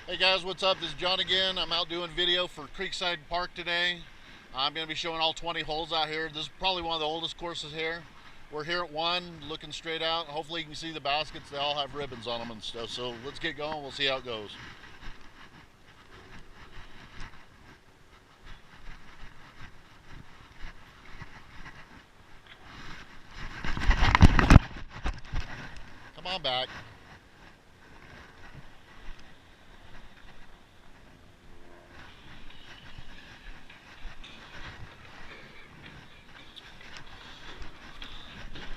Hey guys, what's up? This is John again. I'm out doing video for Creekside Park today. I'm going to be showing all 20 holes out here. This is probably one of the oldest courses here. We're here at one, looking straight out. Hopefully you can see the baskets. They all have ribbons on them and stuff. So let's get going. We'll see how it goes. Come on back.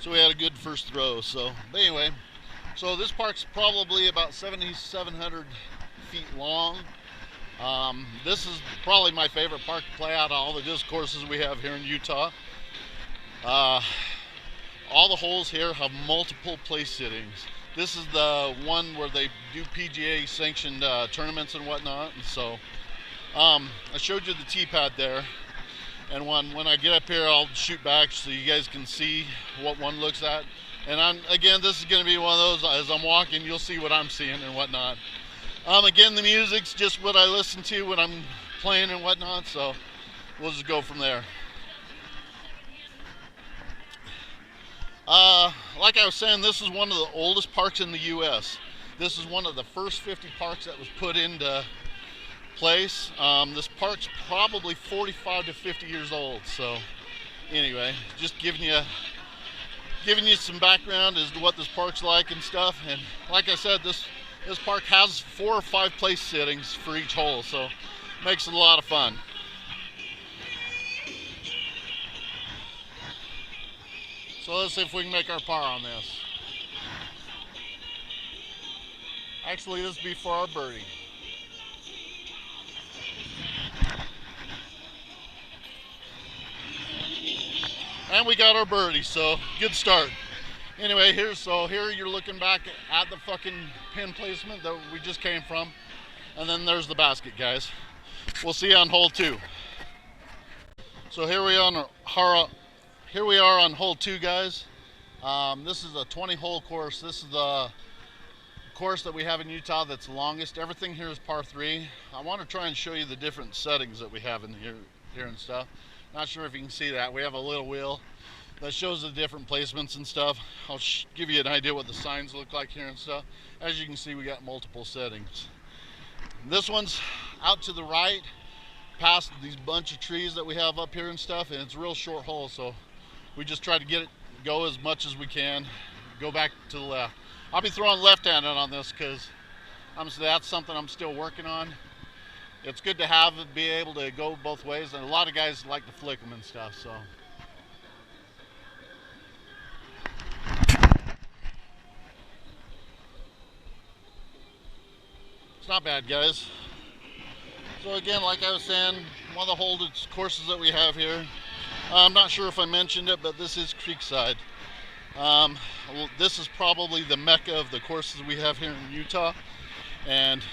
So we had a good first throw. But anyway, so this park's probably about 7,700 feet long. This is probably my favorite park to play out of all the disc courses we have here in Utah. All the holes here have multiple place sittings. This is the one where they do PGA sanctioned tournaments and whatnot. And so I showed you the tee pad there. And when I get up here, I'll shoot back so you guys can see what one looks at. And again, this is going to be one of those, as I'm walking, you'll see what I'm seeing and whatnot. Again, the music's just what I listen to when I'm playing and whatnot, so we'll just go from there. Like I was saying, this is one of the oldest parks in the U.S. This is one of the first 50 parks that was put into place. This park's probably 45 to 50 years old. So anyway, just giving you some background as to what this park's like and stuff. And like I said, this park has 4 or 5 place sittings for each hole, so makes it a lot of fun. So let's see if we can make our par on this. Actually, this will be for our birdie. And we got our birdie, so good start. Anyway, here you're looking back at the fucking pin placement that we just came from. And then there's the basket, guys. We'll see you on hole 2. So here we are on hole 2, guys. This is a 20-hole course. This is the course that we have in Utah that's the longest. Everything here is par 3. I want to try and show you the different settings that we have in here and stuff. Not sure if you can see that. We have a little wheel that shows the different placements and stuff. I'll give you an idea what the signs look like here and stuff. As you can see, we got multiple settings. This one's out to the right, past these bunch of trees that we have up here and stuff, and it's a real short hole, so we just try to go as much as we can, go back to the left. I'll be throwing left-handed on this because that's something I'm still working on. It's good to have it be able to go both ways, and a lot of guys like to flick them and stuff, so. It's not bad, guys. So again, like I was saying, one of the oldest courses that we have here. I'm not sure if I mentioned it, but this is Creekside. This is probably the mecca of the courses we have here in Utah, and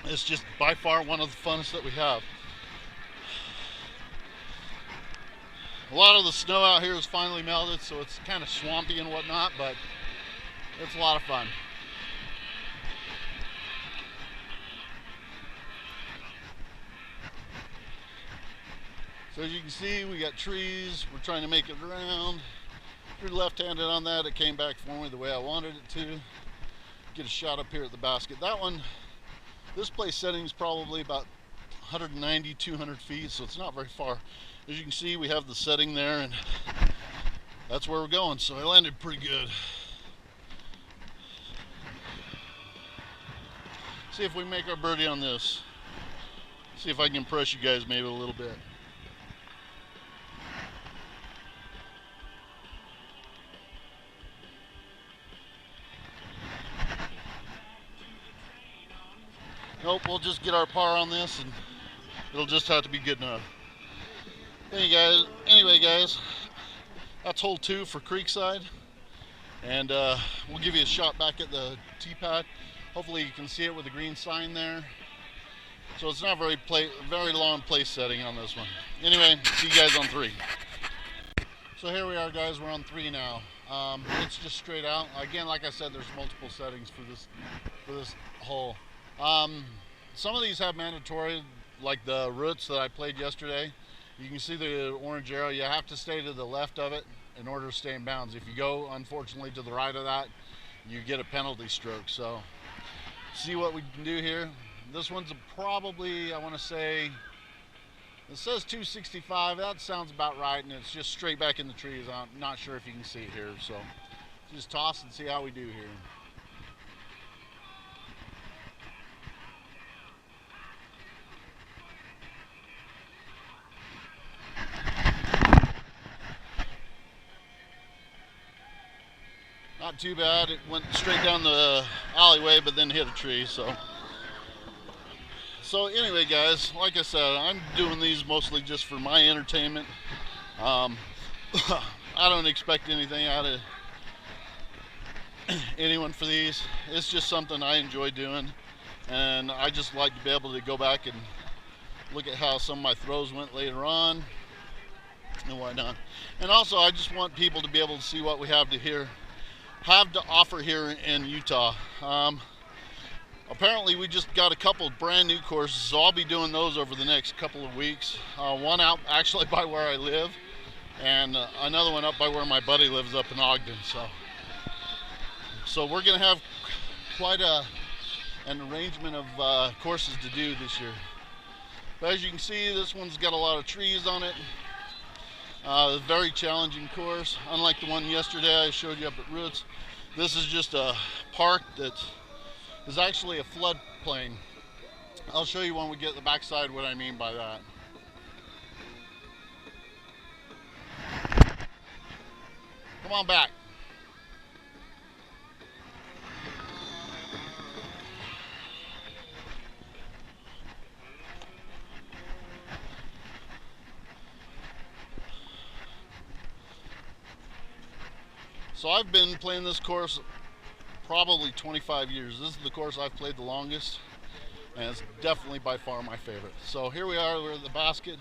it's just by far one of the funnest that we have. A lot of the snow out here is finally melted, so it's kind of swampy and whatnot, but it's a lot of fun. So as you can see, we got trees. We're trying to make it around. If you're left-handed on that, it came back for me the way I wanted it to. Get a shot up here at the basket. This place setting is probably about 190, 200 feet, so it's not very far. As you can see, we have the setting there, and that's where we're going. So I landed pretty good. See if we make our birdie on this. See if I can impress you guys maybe a little bit. Nope, we'll just get our par on this, and it'll just have to be good enough. Anyway, guys, that's hole 2 for Creekside, and we'll give you a shot back at the tee pad. Hopefully you can see it with the green sign there. So it's not very long place setting on this one. Anyway, see you guys on 3. So here we are, guys. We're on 3 now. It's just straight out. Again, like I said, there's multiple settings for this hole. Some of these have mandatory, like the roots that I played yesterday. You can see the orange arrow. You have to stay to the left of it in order to stay in bounds. If you go, unfortunately, to the right of that, you get a penalty stroke. So see what we can do here. This one's probably, I want to say, it says 265. That sounds about right, and it's just straight back in the trees. I'm not sure if you can see it here. So just toss and see how we do here. Not too bad. It went straight down the alleyway, but then hit a tree. So anyway, guys, like I said, I'm doing these mostly just for my entertainment. I don't expect anything out of anyone for these. It's just something I enjoy doing, and I just like to be able to go back and look at how some of my throws went later on and whatnot. And also, I just want people to be able to see what we have to offer here in Utah. Apparently we just got a couple of brand new courses, so I'll be doing those over the next couple of weeks. One out actually by where I live, and another one up by where my buddy lives up in Ogden. So we're gonna have quite an arrangement of courses to do this year. But as you can see, this one's got a lot of trees on it. A very challenging course. Unlike the one yesterday I showed you up at Roots, this is just a park that is actually a floodplain. I'll show you when we get to the backside what I mean by that. Come on back. So I've been playing this course probably 25 years. This is the course I've played the longest, and it's definitely by far my favorite. So here we are, we're at the basket.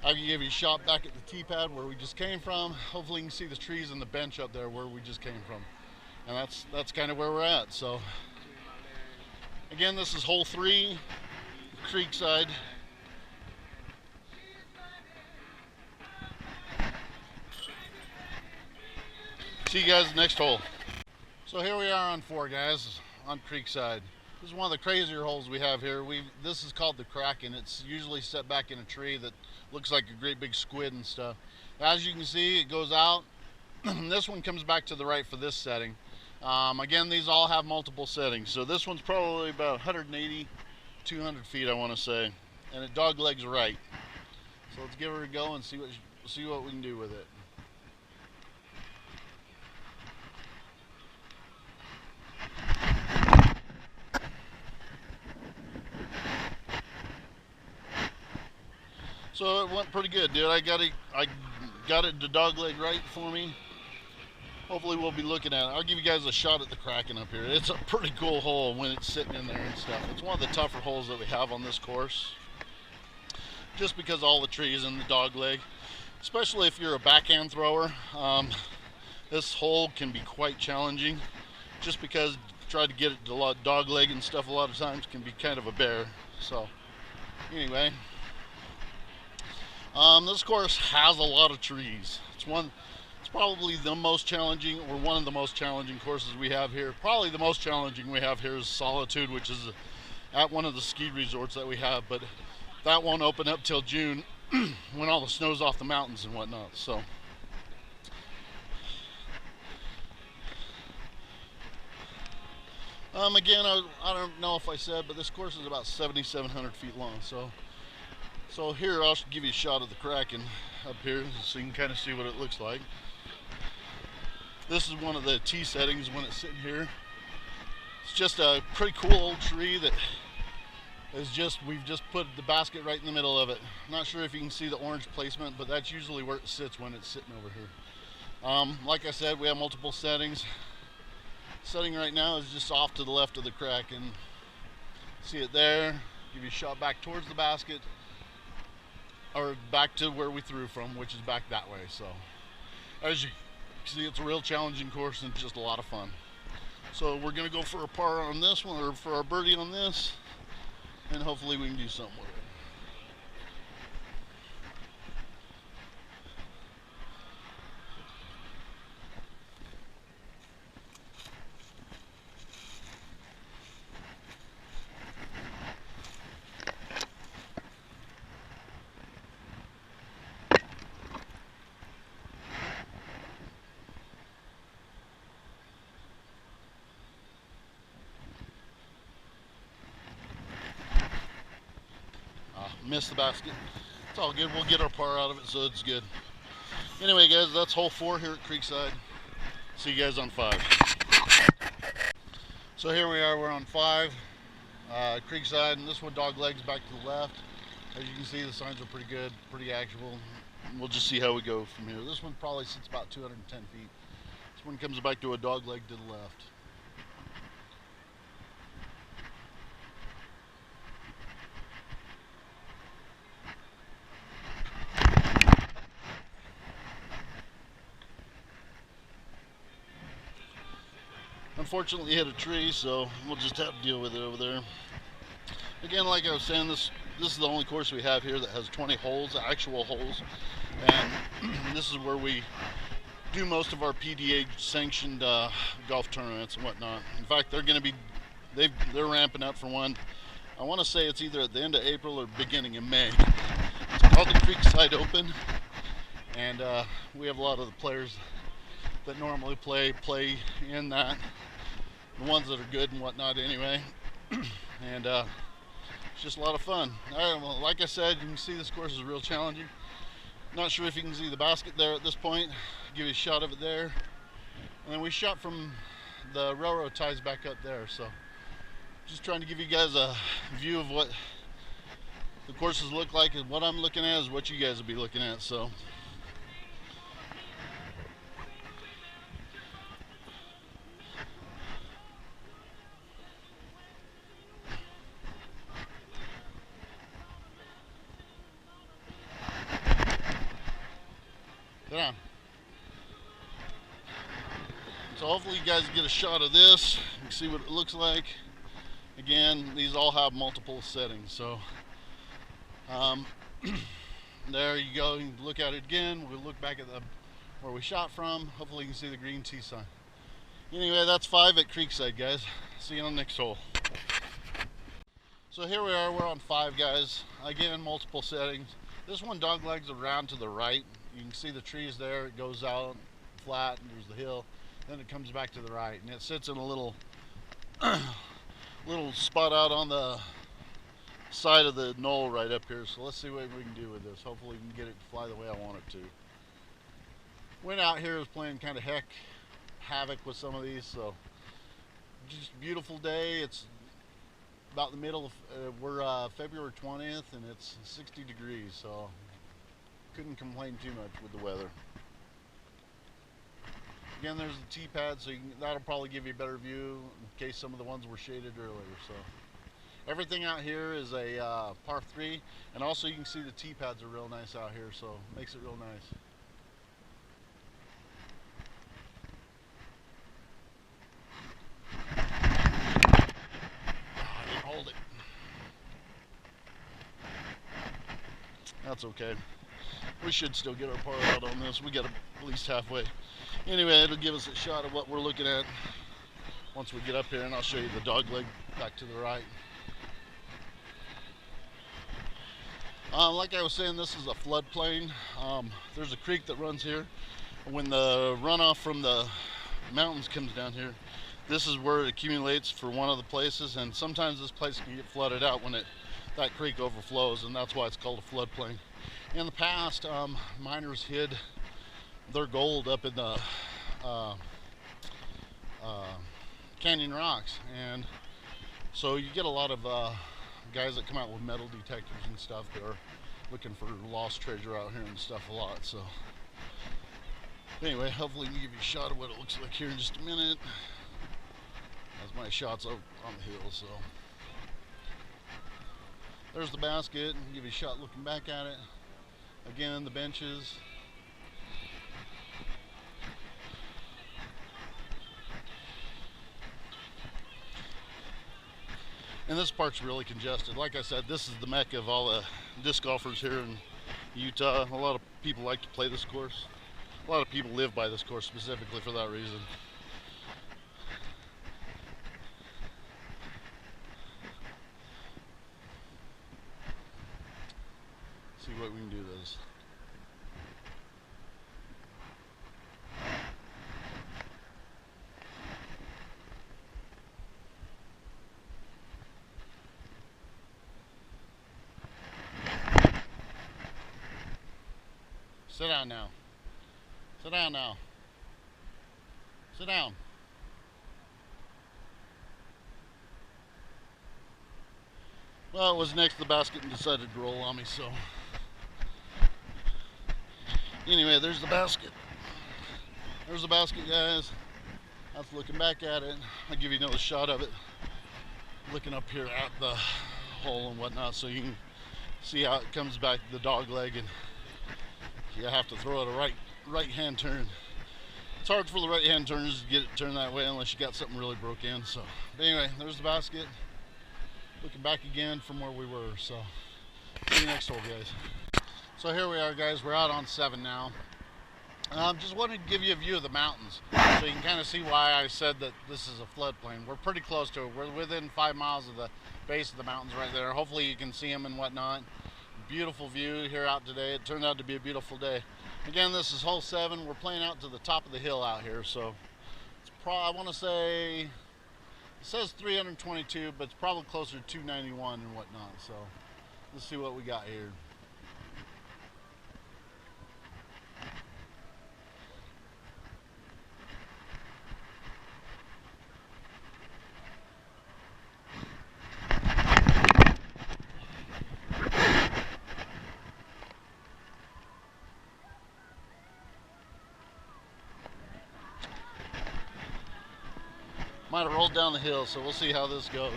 I can give you a shot back at the tee pad where we just came from. Hopefully you can see the trees and the bench up there where we just came from. And that's kind of where we're at. So again, this is hole 3, Creekside. See you guys next hole. So here we are on 4, guys, on Creekside. This is one of the crazier holes we have here. This is called the Kraken. It's usually set back in a tree that looks like a great big squid and stuff. As you can see, it goes out. This one comes back to the right for this setting. Again, these all have multiple settings. So this one's probably about 180, 200 feet, I want to say. And it dog legs right. So let's give her a go and see what we can do with it. So it went pretty good, dude. I got it to dog leg right for me. Hopefully we'll be looking at it. I'll give you guys a shot at the Kraken up here. It's a pretty cool hole when it's sitting in there and stuff. It's one of the tougher holes that we have on this course, just because of all the trees and the dog leg. Especially if you're a backhand thrower, this hole can be quite challenging, just because trying to get it to dog leg and stuff a lot of times can be kind of a bear. So anyway, this course has a lot of trees. It's probably the most challenging, or one of the most challenging courses we have here. Probably the most challenging we have here is Solitude, which is at one of the ski resorts that we have, but that won't open up till June when all the snow's off the mountains and whatnot. So again, I don't know if I said, but this course is about 7,700 feet long. So here I'll give you a shot of the Kraken up here so you can kind of see what it looks like. This is one of the tee settings when it's sitting here. It's just a pretty cool old tree that we've just put the basket right in the middle of it. I'm not sure if you can see the orange placement, but that's usually where it sits when it's sitting over here. Like I said, we have multiple settings. Setting right now is just off to the left of the Kraken. See it there. Give you a shot back towards the basket, or back to where we threw from, which is back that way. So as you see, it's a real challenging course and just a lot of fun. So we're gonna go for a par on this one, or for our birdie on this, and hopefully we can do something with it. Missed the basket. It's all good. We'll get our par out of it, so it's good. Anyway, guys, that's hole 4 here at Creekside. See you guys on 5. So here we are. We're on 5, Creekside, and this one dog legs back to the left. As you can see, the signs are pretty good, pretty actual. We'll just see how we go from here. This one probably sits about 210 feet. This one comes back to a dog leg to the left. Unfortunately hit a tree, so we'll just have to deal with it over there. Again, like I was saying, this is the only course we have here that has 20 holes, actual holes, and this is where we do most of our PDA sanctioned golf tournaments and whatnot. In fact, they're ramping up for one. I want to say it's either at the end of April or beginning of May. It's called the Creekside Open, and we have a lot of the players that normally play in that, the ones that are good and whatnot anyway. And it's just a lot of fun. Well, like I said, you can see this course is real challenging. Not sure if you can see the basket there at this point. Give you a shot of it there, and then we shot from the railroad ties back up there. So just trying to give you guys a view of what the courses look like, and what I'm looking at is what you guys will be looking at. So yeah. So hopefully you guys get a shot of this. You can see what it looks like. Again, these all have multiple settings. So there you go. You can look at it again. We'll look back at where we shot from. Hopefully you can see the green T sign. Anyway, that's 5 at Creekside, guys. See you on the next hole. So here we are. We're on 5, guys. Again, multiple settings. This one dog legs around to the right. You can see the trees there. It goes out flat, and there's the hill. Then it comes back to the right, and it sits in a little little spot out on the side of the knoll right up here. So let's see what we can do with this. Hopefully we can get it to fly the way I want it to. Wind out here is playing kind of havoc with some of these, so just a beautiful day. It's about the middle of we're February 20th, and it's 60 degrees, so couldn't complain too much with the weather. Again, there's the tee pad, so that'll probably give you a better view in case some of the ones were shaded earlier. So everything out here is a par 3, and also you can see the tee pads are real nice out here, so it makes it real nice. I didn't hold it. That's okay. We should still get our par out on this. We got at least halfway. Anyway, it'll give us a shot of what we're looking at once we get up here, and I'll show you the dog leg back to the right. Like I was saying, this is a floodplain. There's a creek that runs here. When the runoff from the mountains comes down here, this is where it accumulates for one of the places, and sometimes this place can get flooded out when that creek overflows, and that's why it's called a floodplain. In the past, miners hid their gold up in the canyon rocks, and so you get a lot of guys that come out with metal detectors and stuff that are looking for lost treasure out here and stuff a lot. So anyway, hopefully we can give you a shot of what it looks like here in just a minute, as my shot's up on the hill. So there's the basket, and give you a shot looking back at it. Again, the benches. And this park's really congested. Like I said, this is the mecca of all the disc golfers here in Utah. A lot of people like to play this course. A lot of people live by this course specifically for that reason. See what we can do this. Sit down now. Sit down now. Sit down. Well, it was next to the basket and decided to roll on me, so. Anyway, there's the basket. There's the basket, guys. That's looking back at it. I'll give you another shot of it. Looking up here at the hole and whatnot, so you can see how it comes back to the dog leg, and you have to throw it a right hand turn. It's hard for the right hand turners to get it turned that way unless you got something really broke in. So, but anyway, there's the basket. Looking back again from where we were. So, see you next hole, guys. So here we are, guys. We're out on 7 now. Just wanted to give you a view of the mountains so you can kind of see why I said that this is a floodplain. We're pretty close to it. We're within 5 miles of the base of the mountains right there. Hopefully you can see them and whatnot. Beautiful view here out today. It turned out to be a beautiful day. Again, this is hole 7. We're playing out to the top of the hill out here, so it's I want to say, it says 322, but it's probably closer to 291 and whatnot. So let's see what we got here. Might have rolled down the hill, so we'll see how this goes.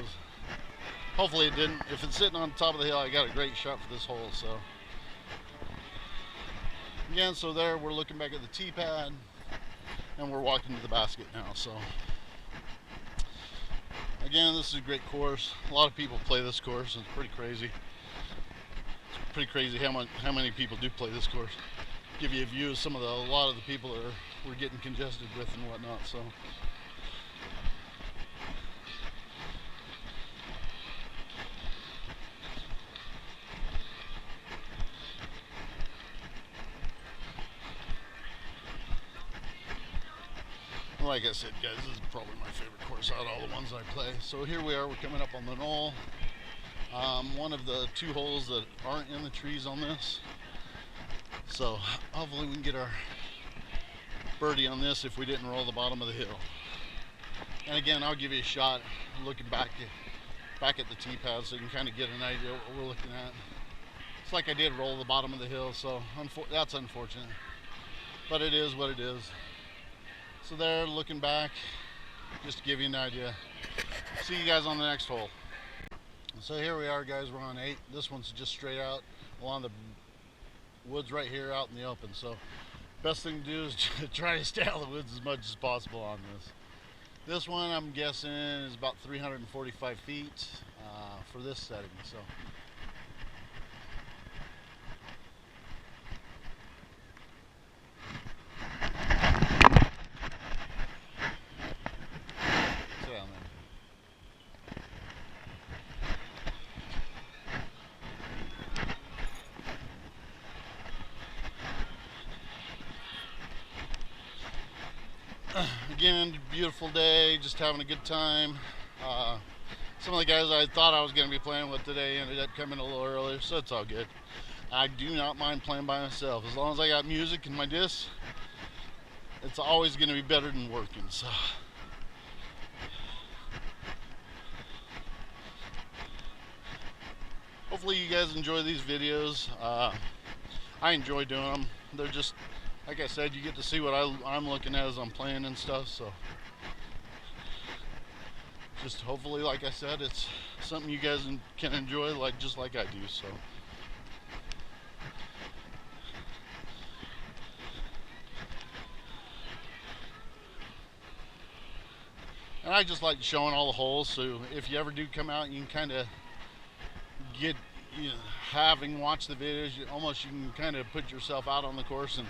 Hopefully it didn't. If it's sitting on top of the hill, I got a great shot for this hole. So again, so there we're looking back at the tee pad, and we're walking to the basket now. So again, this is a great course. A lot of people play this course. It's pretty crazy. It's pretty crazy how many people do play this course. Give you a view of a lot of the people that we're getting congested with and whatnot. So. Like I said, guys, this is probably my favorite course out of all the ones I play. So here we are, we're coming up on the knoll. One of the 2 holes that aren't in the trees on this. So hopefully we can get our birdie on this if we didn't roll the bottom of the hill. And again, I'll give you a shot looking back at the tee pad so you can kind of get an idea of what we're looking at. It's like I did roll the bottom of the hill, so that's unfortunate. But it is what it is. So there, looking back, just to give you an idea. See you guys on the next hole. So here we are, guys, we're on 8. This one's just straight out along the woods right here out in the open. So best thing to do is try to stay out of the woods as much as possible on this. This one, I'm guessing, is about 345 feet for this setting. So. Again, beautiful day, just having a good time. Some of the guys I thought I was going to be playing with today ended up coming a little earlier, so it's all good. I do not mind playing by myself. As long as I got music in my disc, it's always going to be better than working. So hopefully you guys enjoy these videos. I enjoy doing them. They're just, like I said, you get to see what I'm looking at as I'm playing and stuff. So just hopefully, like I said, it's something you guys can enjoy just like I do. So And I just like showing all the holes, so if you ever do come out, you can kind of get, you know, having watched the videos, you can kind of put yourself out on the course and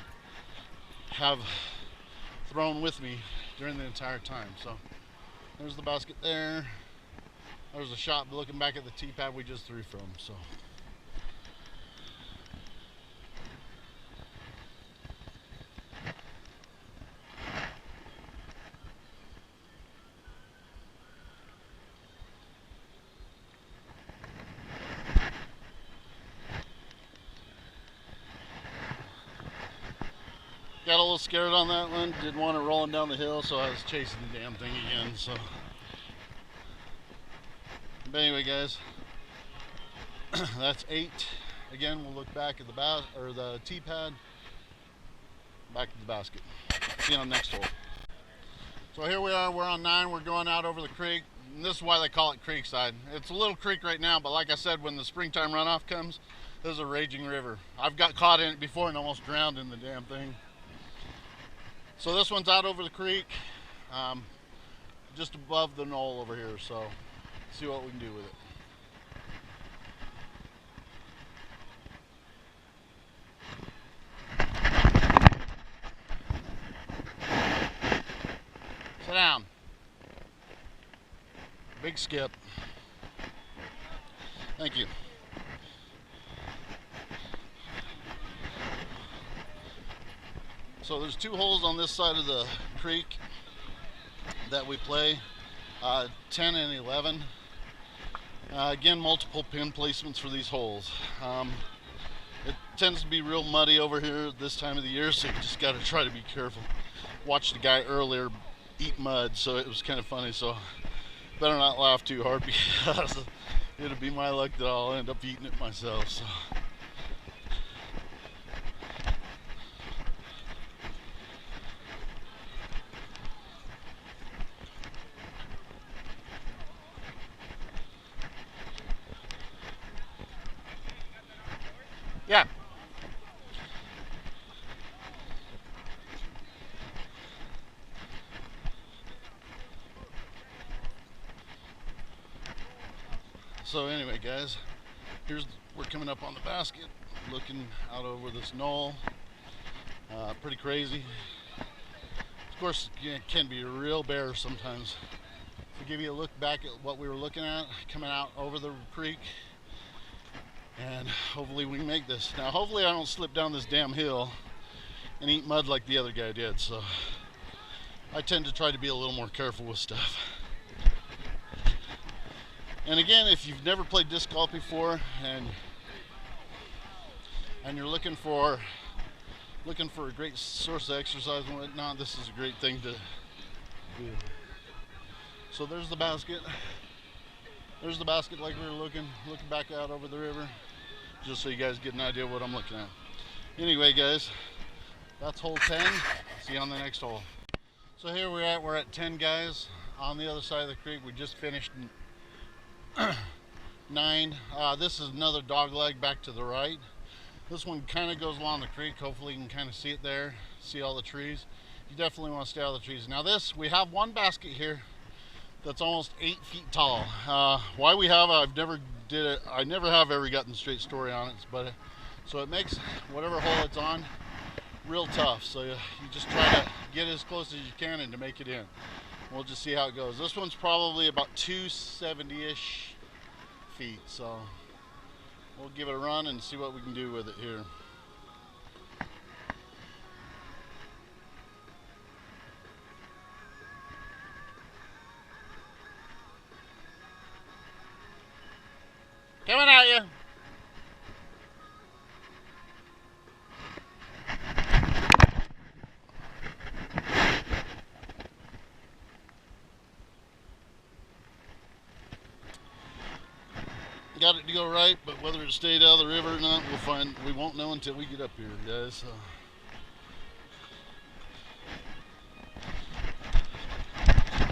have thrown with me during the entire time. So there's the basket there. There's a shot looking back at the tee pad we just threw from. So got a little scared on that one. Didn't want it rolling down the hill, so I was chasing the damn thing again. So, but anyway, guys, that's 8. Again, we'll look back at the tee pad, back to the basket. See you on the next hole. So here we are. We're on 9. We're going out over the creek. And this is why they call it Creekside. It's a little creek right now, but like I said, when the springtime runoff comes, this is a raging river. I've got caught in it before and almost drowned in the damn thing. So this one's out over the creek, just above the knoll over here, so see what we can do with it. Sit down. Big skip. Thank you. So there's 2 holes on this side of the creek that we play, 10 and 11. Again, multiple pin placements for these holes. It tends to be real muddy over here this time of the year, so you just got to try to be careful. Watched the guy earlier eat mud, so it was kind of funny, so better not laugh too hard because it'll be my luck that I'll end up eating it myself. So. Yeah. So anyway, guys, we're coming up on the basket, looking out over this knoll. Pretty crazy. Of course, it can be real bare sometimes. To give you a look back at what we were looking at, coming out over the creek. And hopefully we can make this. Now hopefully I don't slip down this damn hill and eat mud like the other guy did. So I tend to try to be a little more careful with stuff. And again, if you've never played disc golf before and you're looking for a great source of exercise and whatnot, this is a great thing to do. So there's the basket. There's the basket like we were looking back out over the river, just so you guys get an idea of what I'm looking at. Anyway, guys, that's hole 10. See you on the next hole. So here we're at 10, guys, on the other side of the creek. We just finished 9. This is another dog leg back to the right. This one kind of goes along the creek. Hopefully you can kind of see it there, see all the trees. You definitely want to stay out of the trees. Now we have one basket here that's almost 8 feet tall. Why we have it, I never have ever gotten the straight story on it, but so it makes whatever hole it's on real tough. So you just try to get as close as you can and to make it in. We'll just see how it goes. This one's probably about 270-ish feet, so we'll give it a run and see what we can do with it here. Coming at you. Got it to go right, but whether it stayed out of the river or not, we won't know until we get up here, guys.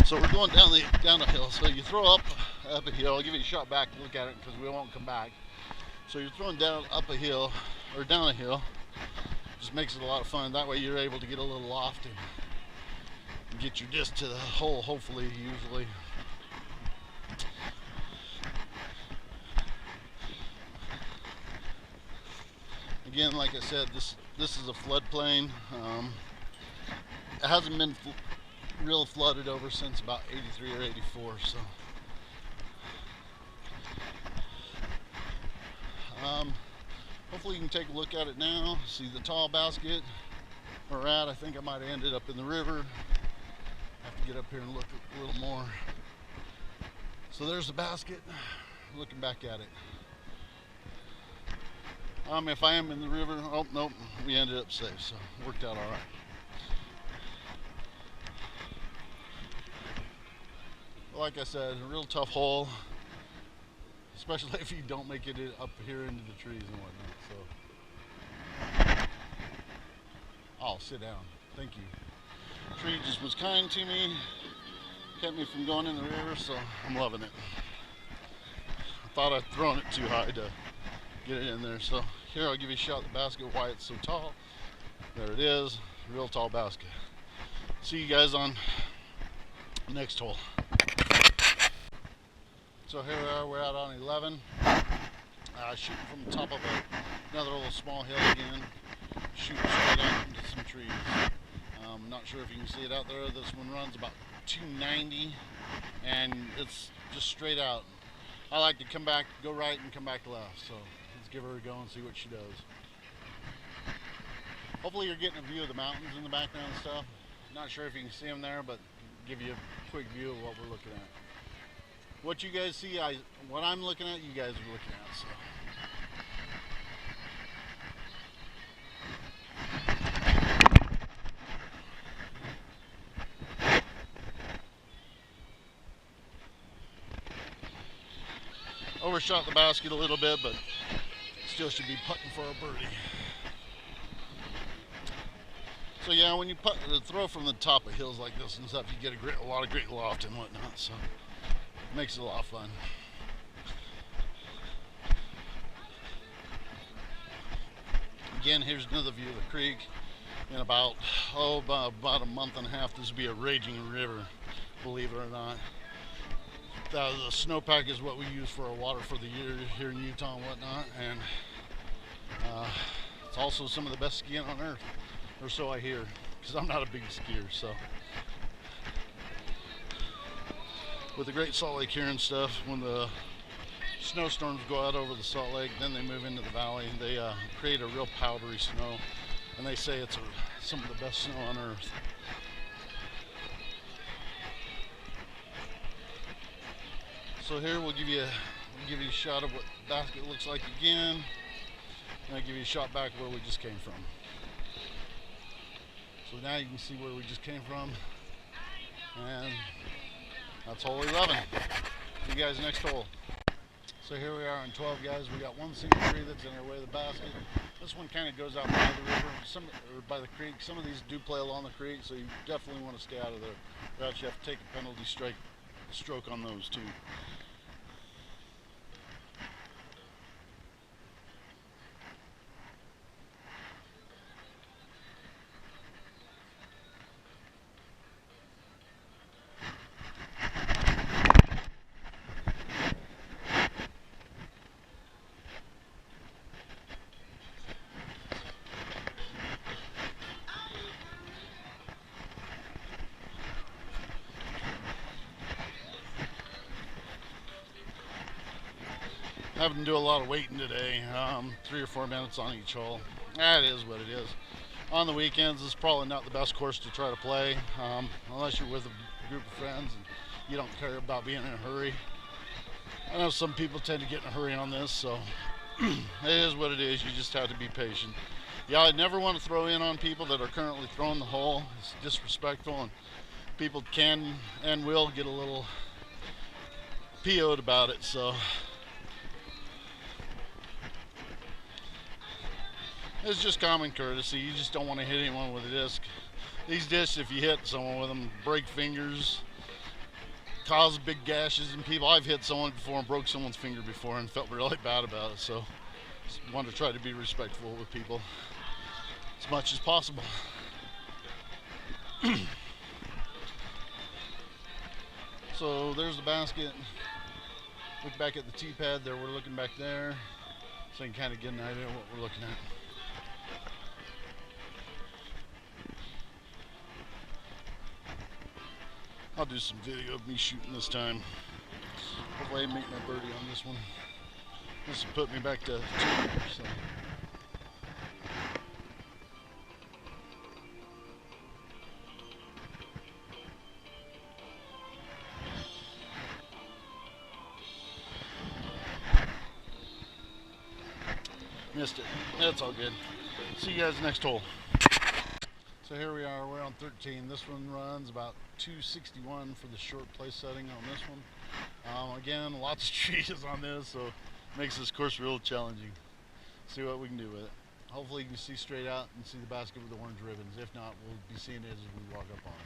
So we're going down a hill. So you throw up a hill. I'll give you a shot back to look at it because we won't come back. So you're throwing up a hill or down a hill. Just makes it a lot of fun. That way you're able to get a little loft Get your disc to the hole, hopefully, usually. Again, like I said, this is a floodplain. It hasn't been real flooded over since about 83 or 84, so. Hopefully you can take a look at it now, see the tall basket. Where we're at, I think I might have ended up in the river. Have to get up here and look a little more. So there's the basket, looking back at it. If I am in the river, oh nope, we ended up safe, so worked out all right. Like I said, a real tough hole, especially if you don't make it up here into the trees and whatnot. So, I'll sit down. Thank you. The tree just was kind to me, kept me from going in the river, so I'm loving it. I thought I'd thrown it too high to get it in there, so here I'll give you a shot at the basket, why it's so tall. There it is, real tall basket. See you guys on the next hole. So here we are, we're out on 11, shooting from the top of another little small hill again, shooting straight out into some trees. I'm not sure if you can see it out there. This one runs about 290 and it's just straight out. I like to come back, go right and come back left, so let's give her a go and see what she does. Hopefully you're getting a view of the mountains in the background and stuff. Not sure if you can see them there, but give you a quick view of what we're looking at. What you guys see, what I'm looking at, you guys are looking at. So. Overshot the basket a little bit, but still should be putting for a birdie. So yeah, when you throw from the top of hills like this and stuff, you get a lot of great loft and whatnot. So. Makes it a lot of fun. Again, here's another view of the creek. In about a month and a half, this will be a raging river, believe it or not. The snowpack is what we use for our water for the year here in Utah and whatnot, and it's also some of the best skiing on earth, or so I hear, because I'm not a big skier. So. With the Great Salt Lake here and stuff, when the snowstorms go out over the Salt Lake, then they move into the valley, they create a real powdery snow, and they say it's some of the best snow on earth. So here we'll give you a shot of what the basket looks like again, and I'll give you a shot back where we just came from. So now you can see where we just came from, and that's hole 11. See you guys next hole. So here we are on 12, guys. We got one single tree that's in our way of the basket. This one kind of goes out by the river, or by the creek. Some of these do play along the creek, so you definitely want to stay out of there. Or else you have to take a penalty stroke on those too. Having to do a lot of waiting today, 3 or 4 minutes on each hole. That is what it is. On the weekends, it's probably not the best course to try to play, unless you're with a group of friends and you don't care about being in a hurry. I know some people tend to get in a hurry on this, so it is what it is. You just have to be patient. Yeah, I never want to throw in on people that are currently throwing the hole. It's disrespectful, and people can and will get a little PO'd about it, so it's just common courtesy. You just don't want to hit anyone with a disc. These discs, if you hit someone with them, break fingers, cause big gashes in people. I've hit someone before and broke someone's finger before and felt really bad about it. So just want to try to be respectful with people as much as possible. So there's the basket. Look back at the tee pad there. We're looking back there, so you can kind of get an idea of what we're looking at. I'll do some video of me shooting this time. Hopefully I make my birdie on this one. This will put me back to 2. So. Missed it. That's all good. See you guys next hole. So here we are, we're on 13. This one runs about 261 for the short play setting on this one. Again, lots of trees on this, so it makes this course real challenging. See what we can do with it. Hopefully you can see straight out and see the basket with the orange ribbons. If not, we'll be seeing it as we walk up on it.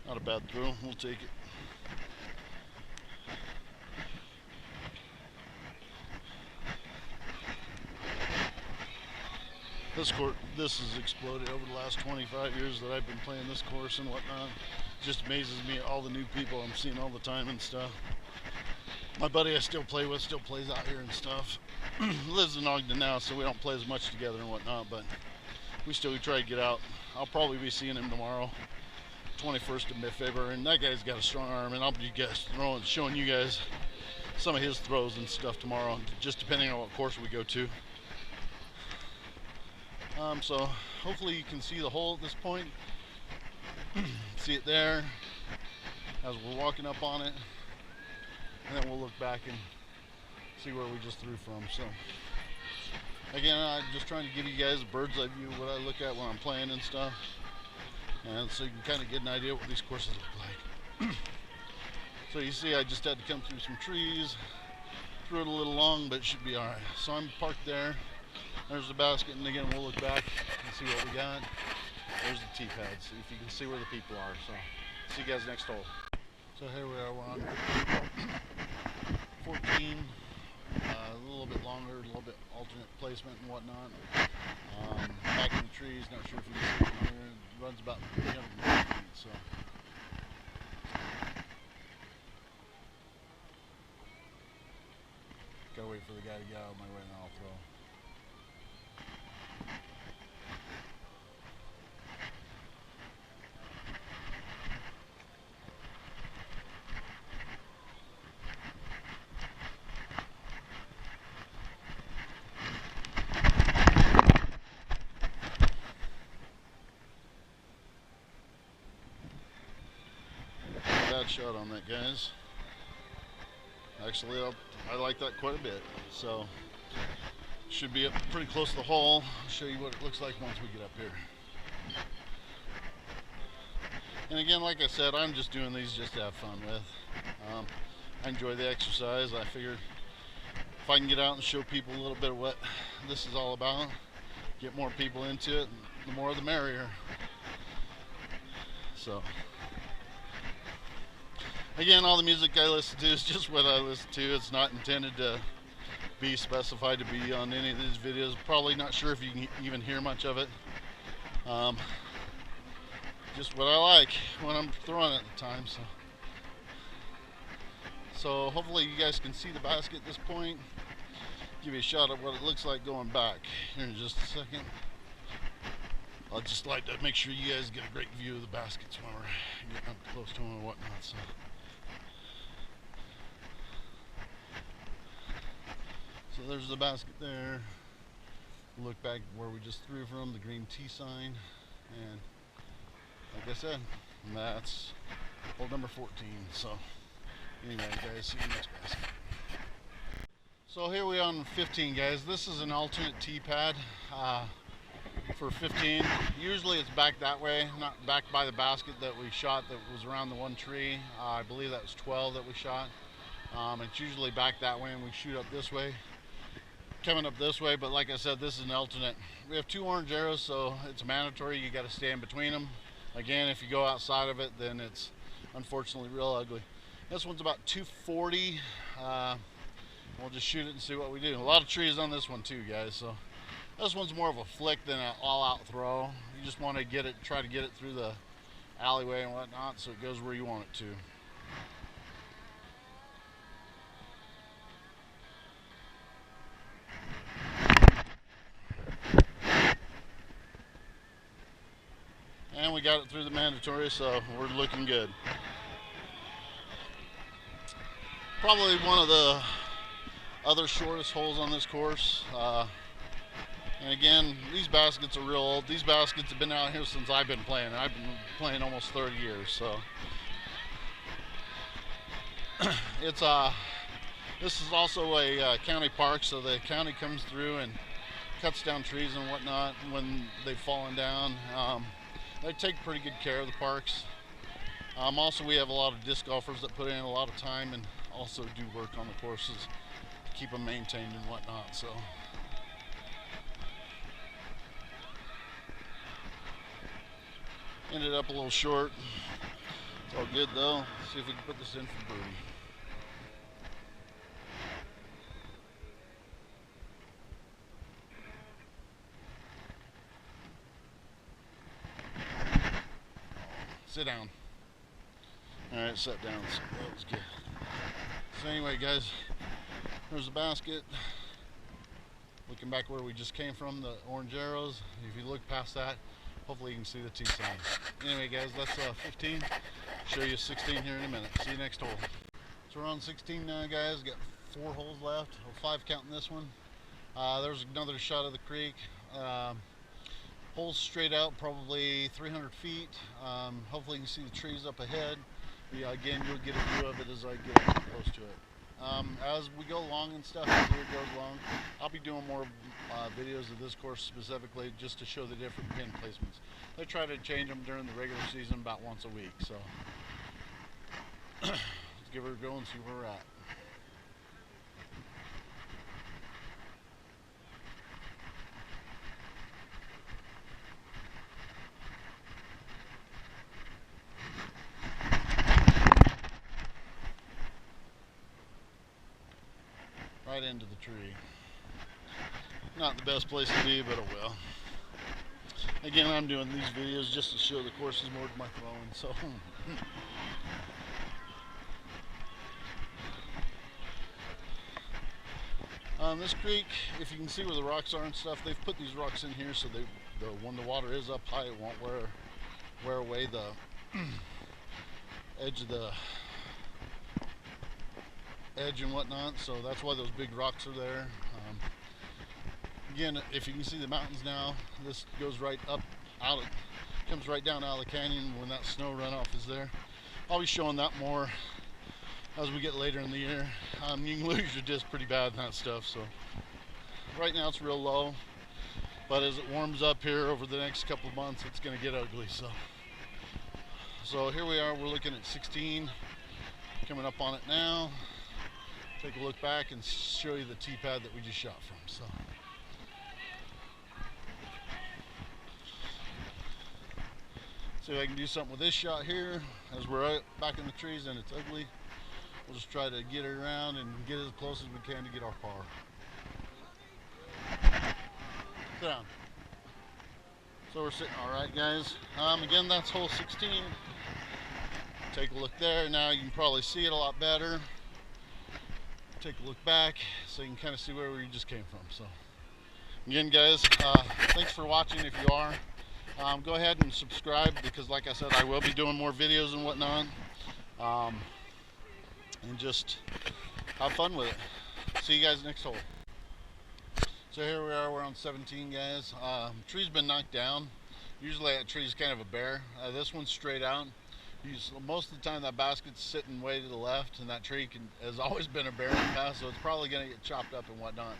Not a bad throw, we'll take it. This has exploded over the last 25 years that I've been playing this course and whatnot. It just amazes me, all the new people I'm seeing all the time and stuff. My buddy I still play with still plays out here and stuff. Lives in Ogden now, so we don't play as much together and whatnot, but we try to get out. I'll probably be seeing him tomorrow, 21st of mid-February, and that guy's got a strong arm, and I'll be showing you guys some of his throws and stuff tomorrow, just depending on what course we go to. So hopefully you can see the hole at this point. See it there as we're walking up on it, and then we'll look back and see where we just threw from. So again, I'm just trying to give you guys a bird's eye view of what I look at when I'm playing and stuff, and so you can kind of get an idea of what these courses look like. So you see I just had to come through some trees, threw it a little long, but it should be alright. So I'm parked there. There's the basket, and again we'll look back and see what we got. There's the tee pad, so if you can see where the people are. So see you guys next hole. So here we are, we're on 14, a little bit longer, a little bit alternate placement and whatnot. Back in the trees, not sure if you can see it from here. It runs about 300 feet, so. Gotta wait for the guy to get out of my way and I'll throw. Bad shot on that, guys. Actually, I like that quite a bit. So should be up pretty close to the hole. I'll show you what it looks like once we get up here. And again, like I said, I'm just doing these just to have fun with. I enjoy the exercise. I figured if I can get out and show people a little bit of what this is all about, get more people into it, the more the merrier. So again, all the music I listen to is just what I listen to. It's not intended to be specified to be on any of these videos. Probably not sure if you can even hear much of it. Just what I like when I'm throwing at the time. So hopefully you guys can see the basket at this point. Give you a shot of what it looks like going back here in just a second. I'd just like to make sure you guys get a great view of the baskets when we're getting up close to them and whatnot. So there's the basket there. Look back where we just threw from, the green T sign, and like I said, that's hole number 14. So anyway, guys, see you next basket. So here we are on 15, guys. This is an alternate tee pad for 15. Usually it's back that way, not back by the basket that we shot that was around the one tree. I believe that was 12 that we shot. It's usually back that way, and we shoot up this way, coming up this way. But like I said, this is an alternate. We have 2 orange arrows, so it's mandatory. You got to stay in between them. Again, if you go outside of it, then it's unfortunately real ugly. This one's about 240. We'll just shoot it and see what we do. A lot of trees on this one too, guys. So this one's more of a flick than an all-out throw. You just want to get it, try to get it through the alleyway and whatnot, so it goes where you want it to. And we got it through the mandatory, so we're looking good. Probably one of the other shortest holes on this course. And again, these baskets are real old. These baskets have been out here since I've been playing. I've been playing almost 30 years, so it's this is also a county park, so the county comes through and cuts down trees and whatnot when they've fallen down. They take pretty good care of the parks. Also, we have a lot of disc golfers that put in a lot of time and also do work on the courses to keep them maintained and whatnot. So ended up a little short. It's all good though. Let's see if we can put this in for birdie. Sit down. Alright, sit down. So that was good. So anyway, guys, there's the basket. Looking back where we just came from, the orange arrows. If you look past that, hopefully you can see the tee sign. Anyway, guys, that's 15. Show you 16 here in a minute. See you next hole. So we're on 16 now, guys. Got 4 holes left. 5 counting this one. There's another shot of the creek. Holes straight out, probably 300 feet. Hopefully you can see the trees up ahead. Yeah, again, you'll get a view of it as I get close to it. As we go along and stuff, as it goes along, I'll be doing more videos of this course specifically just to show the different pin placements. They try to change them during the regular season about once a week. So let's give her a go and see where we're at. Right into the tree. Not the best place to be, but it will. Again, I'm doing these videos just to show the courses more to my throwing, so this creek, if you can see where the rocks are and stuff, they've put these rocks in here so when the water is up high, it won't wear away the edge and whatnot, so that's why those big rocks are there. Again, if you can see the mountains now, this goes right up comes right down out of the canyon when that snow runoff is there. I'll be showing that more as we get later in the year. You can lose your disc pretty bad and that stuff, so right now it's real low, but as it warms up here over the next couple of months, it's going to get ugly. So here we are, we're looking at 16, coming up on it now. Take a look back and show you the tee pad that we just shot from. So see if I can do something with this shot here as we're out back in the trees and it's ugly. We'll just try to get it around and get as close as we can to get our par. Sit down. So we're sitting all right, guys. Again, that's hole 16. Take a look there. Now you can probably see it a lot better. Take a look back so you can kind of see where we just came from. So again, guys, thanks for watching. If you are, go ahead and subscribe, because like I said, I will be doing more videos and whatnot, and just have fun with it. See you guys next hole. So here we are, we're on 17, guys. Tree's been knocked down. Usually that tree's kind of a bear. This one's straight out. Most of the time that basket's sitting way to the left, and that tree has always been a bear in the past, so it's probably going to get chopped up and whatnot.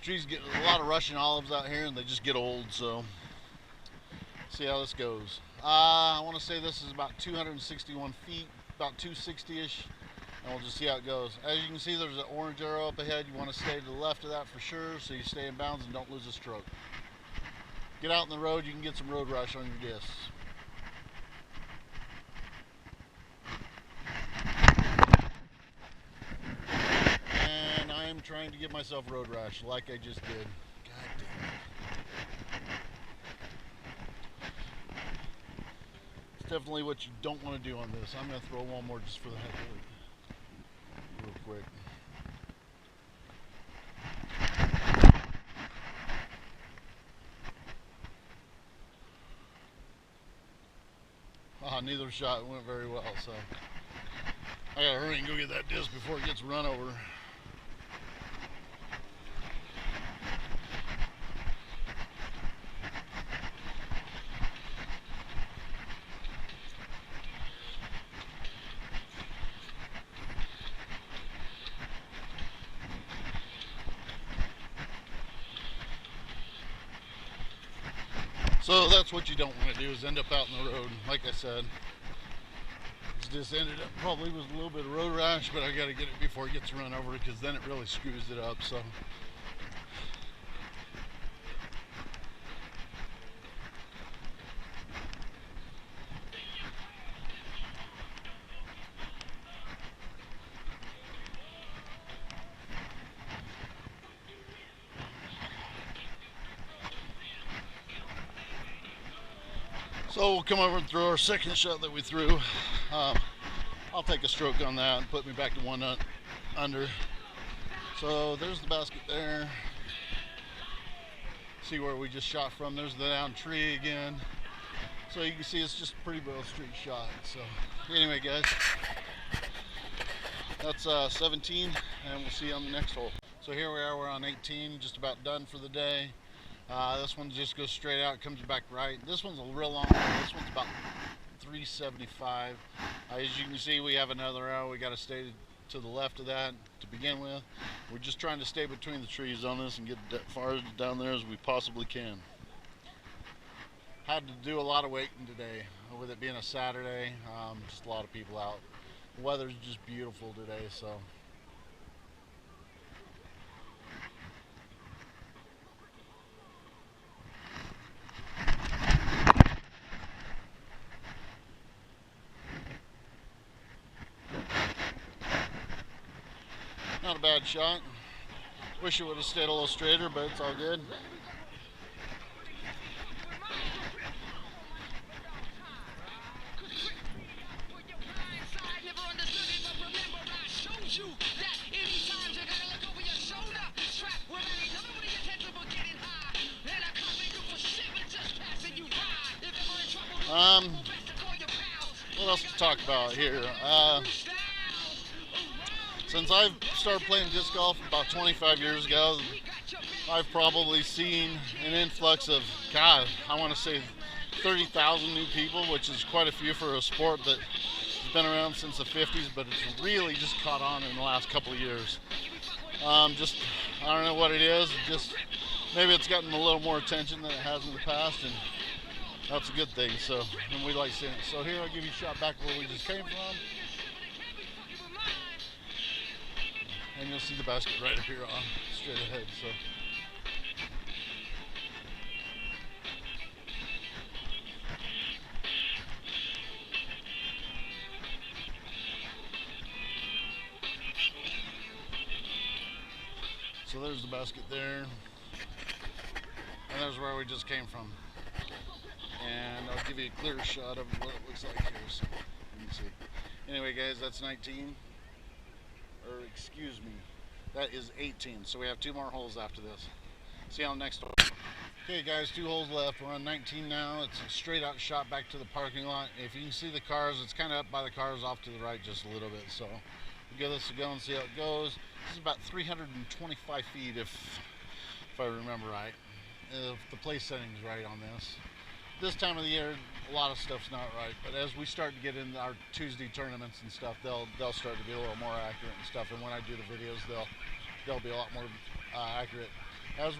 Trees get a lot of Russian olives out here, and they just get old, so see how this goes. I want to say this is about 261 feet, about 260-ish, and we'll just see how it goes. As you can see, there's an orange arrow up ahead. You want to stay to the left of that for sure, so you stay in bounds and don't lose a stroke. Get out in the road, you can get some road rush on your discs. trying to give myself road rash like I just did. God damn it. It's definitely what you don't want to do on this. I'm going to throw one more just for the heck of it. Real quick. Neither shot went very well, so I gotta hurry and go get that disc before it gets run over. So that's what you don't want to do, is end up out in the road. Like I said, it's just ended up probably with a little bit of road rash, but I got to get it before it gets run over, because then it really screws it up. So we'll come over and throw our second shot that we threw. I'll take a stroke on that and put me back to one under. So there's the basket there. See where we just shot from. There's the down tree again. So you can see it's just a pretty well straight shot. So anyway, guys, that's 17, and we'll see you on the next hole. So here we are, we're on 18, just about done for the day. This one just goes straight out, comes back right. This one's a real long hole. This one's about 375. As you can see, we have another arrow. We got to stay to the left of that to begin with. We're just trying to stay between the trees on this and get as far down there as we possibly can. Had to do a lot of waiting today, with it being a Saturday. Just a lot of people out. The weather's just beautiful today, so. Not a bad shot. Wish it would have stayed a little straighter, but it's all good. What else to talk about here? Since I've started playing disc golf about 25 years ago, I've probably seen an influx of, God, I want to say 30,000 new people, which is quite a few for a sport that has been around since the 50s, but it's really just caught on in the last couple of years. I don't know what it is, just maybe it's gotten a little more attention than it has in the past, and that's a good thing, so, and we like seeing it. So here, I'll give you a shot back where we just came from. And you'll see the basket right up here on straight ahead. So there's the basket there, and there's where we just came from. And I'll give you a clear shot of what it looks like here, so you can see. Anyway, guys, that's 19. Or excuse me, that is 18. So we have 2 more holes after this. See you on the next hole. Okay, guys, 2 holes left. We're on 19 now. It's a straight out shot back to the parking lot. If you can see the cars, it's kind of up by the cars, off to the right just a little bit. So we'll give this a go and see how it goes. This is about 325 feet if I remember right. If the place setting's right on this. This time of the year, a lot of stuff's not right, but as we start to get into our Tuesday tournaments and stuff, they'll start to be a little more accurate and stuff. And when I do the videos, they'll be a lot more accurate. As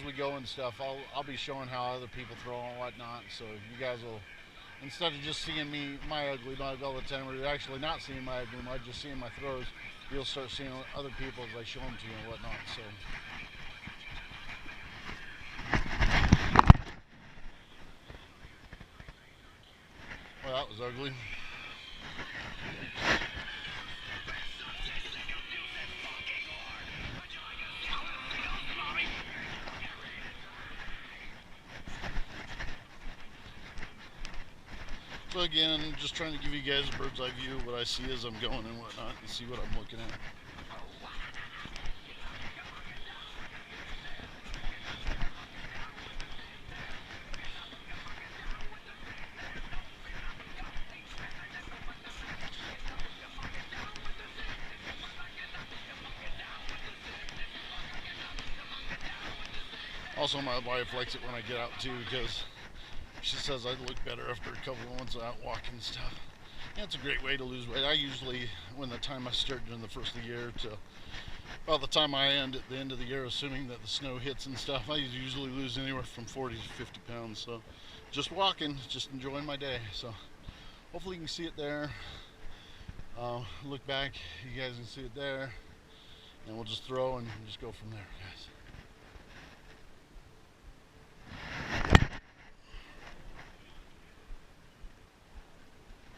we go and stuff, I'll be showing how other people throw and whatnot. So you guys will, instead of just seeing my ugly mug all the time, or actually not seeing my ugly mug, just seeing my throws, you'll start seeing other people as I show them to you and whatnot. So. Well, that was ugly. So again, just trying to give you guys a bird's eye view of what I see as I'm going and whatnot, and see what I'm looking at. Also, my wife likes it when I get out too, because she says I look better after a couple of months out walking and stuff. Yeah, it's a great way to lose weight. I usually, when the time I start during the first of the year to about the time I end at the end of the year, assuming that the snow hits and stuff, I usually lose anywhere from 40 to 50 pounds. So just walking, just enjoying my day. So hopefully you can see it there. Look back, you guys can see it there. And we'll just throw and just go from there, guys.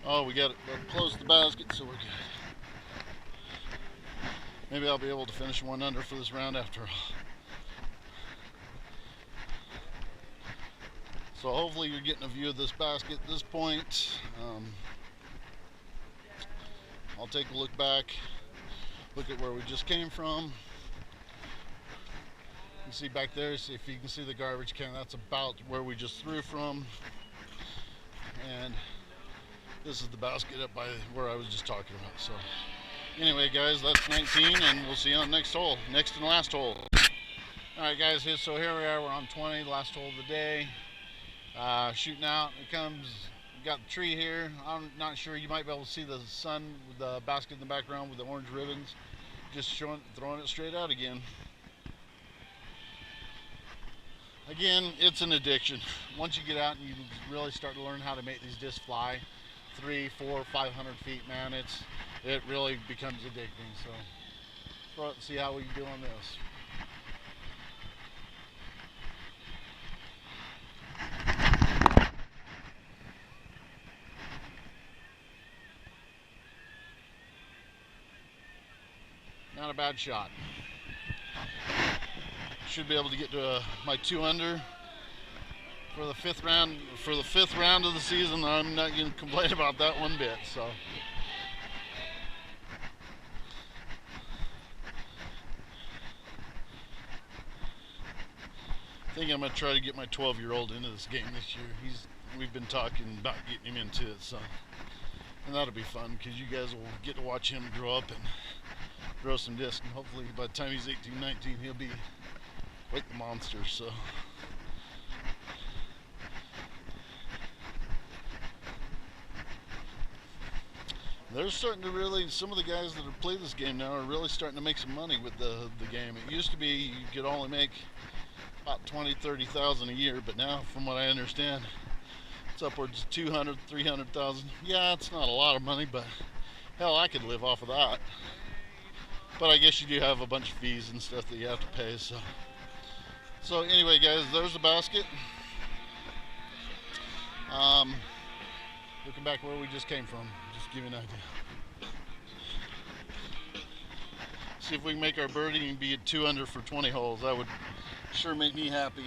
Oh, we got it. Close the basket, so we're good. Maybe I'll be able to finish one under for this round after all. So hopefully you're getting a view of this basket at this point. I'll take a look back, look at where we just came from. You can see back there, see if you can see the garbage can, that's about where we just threw from. And this is the basket up by where I was just talking about. So anyway, guys, that's 19, and we'll see you on the next hole, next and last hole. All right, guys, so here we are, we're on 20, last hole of the day. Shooting out, it comes, we got the tree here. I'm not sure, you might be able to see the sun with the basket in the background with the orange ribbons. Just throwing it straight out again. Again, it's an addiction. Once you get out and you really start to learn how to make these discs fly 300, 400, 500 feet, man, it really becomes addicting. So throw it and see how we can do on this. Not a bad shot. Should be able to get to my 2 under for the fifth round. For the 5th round of the season, I'm not going to complain about that one bit. So, I think I'm going to try to get my 12-year-old into this game this year. We've been talking about getting him into it, so, and that'll be fun because you guys will get to watch him grow up and throw some discs, and hopefully by the time he's 18, 19, he'll be like the monster. So they're starting to really, some of the guys that have played this game now are really starting to make some money with the game. It used to be you could only make about 20, 30,000 a year, but now from what I understand, it's upwards of 200, 300,000. Yeah, it's not a lot of money, but hell, I could live off of that. But I guess you do have a bunch of fees and stuff that you have to pay. So anyway, guys, there's the basket. Looking back where we just came from, just to give you an idea. See if we can make our birdie and be at 2 under for 20 holes. That would sure make me happy.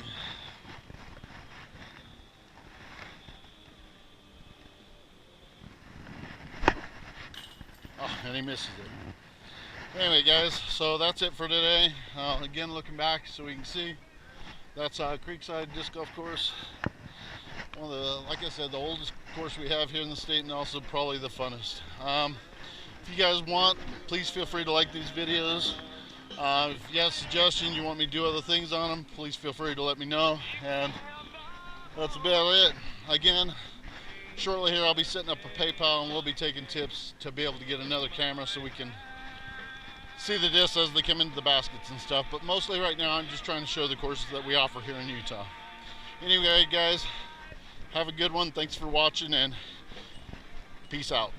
Oh, and he misses it. Anyway, guys, so that's it for today. Again, looking back so we can see, that's Creekside Disc Golf Course. One of the, like I said, the oldest course we have here in the state, and also probably the funnest. If you guys want, please feel free to like these videos. If you have suggestions, you want me to do other things on them, please feel free to let me know. And that's about it. Again, shortly here I'll be setting up a PayPal, and we'll be taking tips to be able to get another camera so we can see the discs as they come into the baskets and stuff. But mostly right now I'm just trying to show the courses that we offer here in Utah. Anyway, guys, have a good one. Thanks for watching, and peace out.